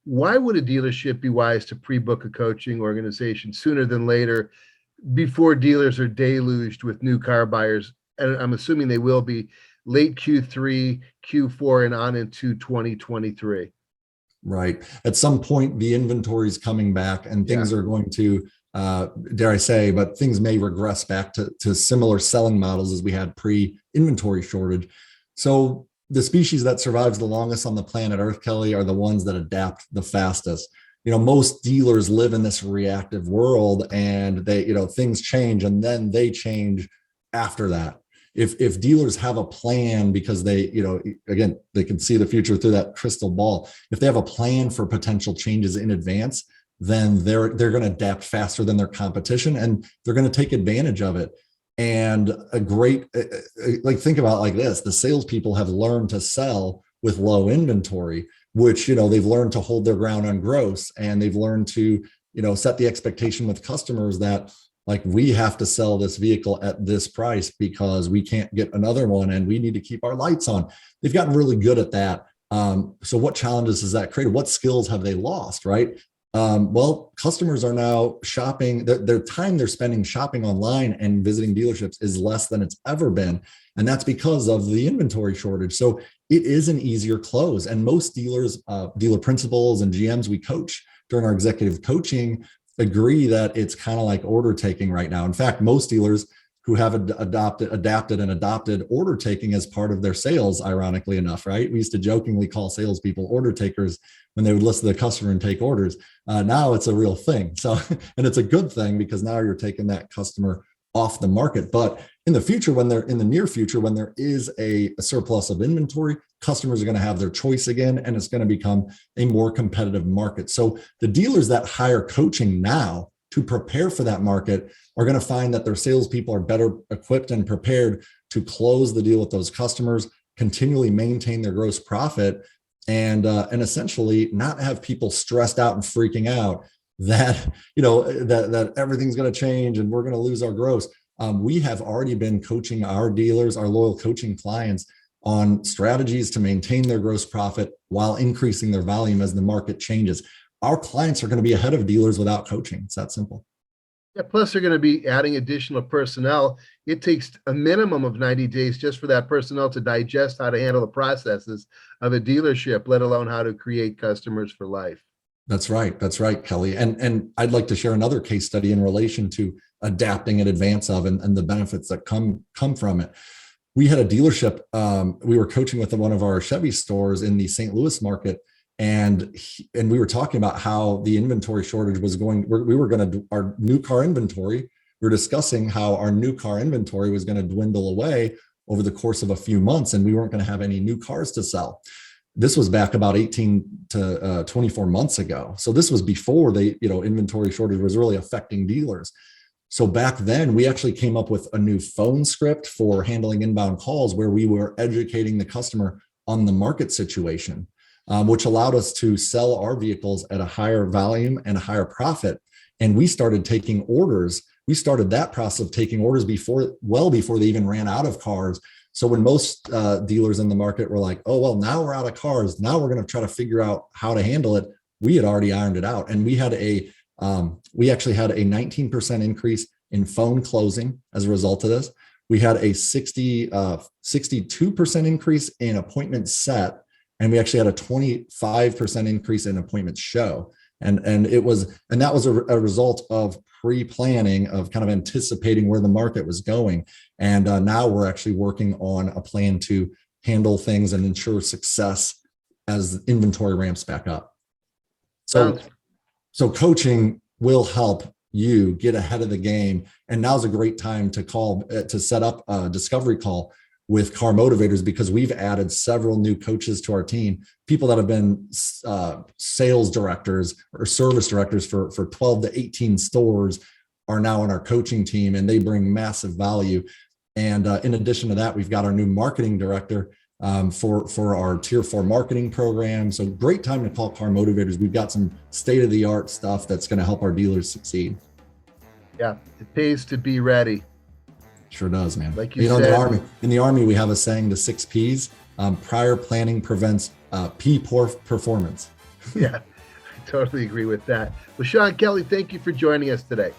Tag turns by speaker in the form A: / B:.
A: Why would a dealership be wise to pre-book a coaching organization sooner than later, before dealers are deluged with new car buyers? And I'm assuming they will be late Q3, Q4, and on into 2023.
B: Right. At some point, the inventory is coming back and things are going to, dare I say, but things may regress back to similar selling models as we had pre-inventory shortage. So the species that survives the longest on the planet Earth, Kelly, are the ones that adapt the fastest. Most dealers live in this reactive world, and they, things change and then they change after that. If dealers have a plan, because they, again, they can see the future through that crystal ball. If they have a plan for potential changes in advance, then they're going to adapt faster than their competition, and they're going to take advantage of it. And a great, think about it like this: the salespeople have learned to sell with low inventory, which, they've learned to hold their ground on gross, and they've learned to, set the expectation with customers that, like, we have to sell this vehicle at this price because we can't get another one and we need to keep our lights on. They've gotten really good at that. So what challenges has that created? What skills have they lost, right? Well, customers are now shopping. Their time they're spending shopping online and visiting dealerships is less than it's ever been. And that's because of the inventory shortage. So it is an easier close. And most dealers, dealer principals and GMs we coach during our executive coaching agree that it's kind of like order taking right now. In fact, most dealers who have adapted and adopted order taking as part of their sales, ironically enough, right? We used to jokingly call salespeople order takers when they would listen to the customer and take orders. Now it's a real thing. So, and it's a good thing, because now you're taking that customer off the market. But in the future, in the near future, when there is a surplus of inventory, customers are going to have their choice again, and it's going to become a more competitive market. So the dealers that hire coaching now to prepare for that market are going to find that their salespeople are better equipped and prepared to close the deal with those customers, continually maintain their gross profit, and essentially not have people stressed out and freaking out that, that everything's going to change and we're going to lose our gross. We have already been coaching our dealers, our loyal coaching clients, on strategies to maintain their gross profit while increasing their volume as the market changes. Our clients are going to be ahead of dealers without coaching. It's that simple.
A: Yeah, plus they're going to be adding additional personnel. It takes a minimum of 90 days just for that personnel to digest how to handle the processes of a dealership, let alone how to create customers for life.
B: That's right. That's right, Kelly. And I'd like to share another case study in relation to adapting in advance of and the benefits that come from it. We had a dealership. We were coaching with one of our Chevy stores in the St. Louis market. And we were talking about how the inventory shortage was going. We were going to do our new car inventory. We were discussing how our new car inventory was going to dwindle away over the course of a few months, and we weren't going to have any new cars to sell. This was back about 18 to 24 months ago. So this was before the inventory shortage was really affecting dealers. So back then, we actually came up with a new phone script for handling inbound calls, where we were educating the customer on the market situation, which allowed us to sell our vehicles at a higher volume and a higher profit. And we started taking orders. We started that process of taking orders well before they even ran out of cars. So when most dealers in the market were like, oh, well, now we're out of cars, now we're going to try to figure out how to handle it, we had already ironed it out. And we actually had a 19% increase in phone closing as a result of this. We had a 62% increase in appointments set, and we actually had a 25% increase in appointments show. And that was a result of pre-planning, of kind of anticipating where the market was going. And now we're actually working on a plan to handle things and ensure success as inventory ramps back up. So coaching will help you get ahead of the game. And now's a great time to set up a discovery call with Car Motivators, because we've added several new coaches to our team, people that have been sales directors or service directors for 12 to 18 stores are now on our coaching team, and they bring massive value. And in addition to that, we've got our new marketing director for our Tier 4 marketing program. So great time to call Car Motivators. We've got some state-of-the-art stuff that's going to help our dealers succeed.
A: Yeah, it pays to be ready.
B: Sure does, man.
A: Like you said,
B: in the Army, we have a saying, the 6 Ps. Prior planning prevents poor performance.
A: Yeah. Totally agree with that. Well, Sean Kelly, thank you for joining us today.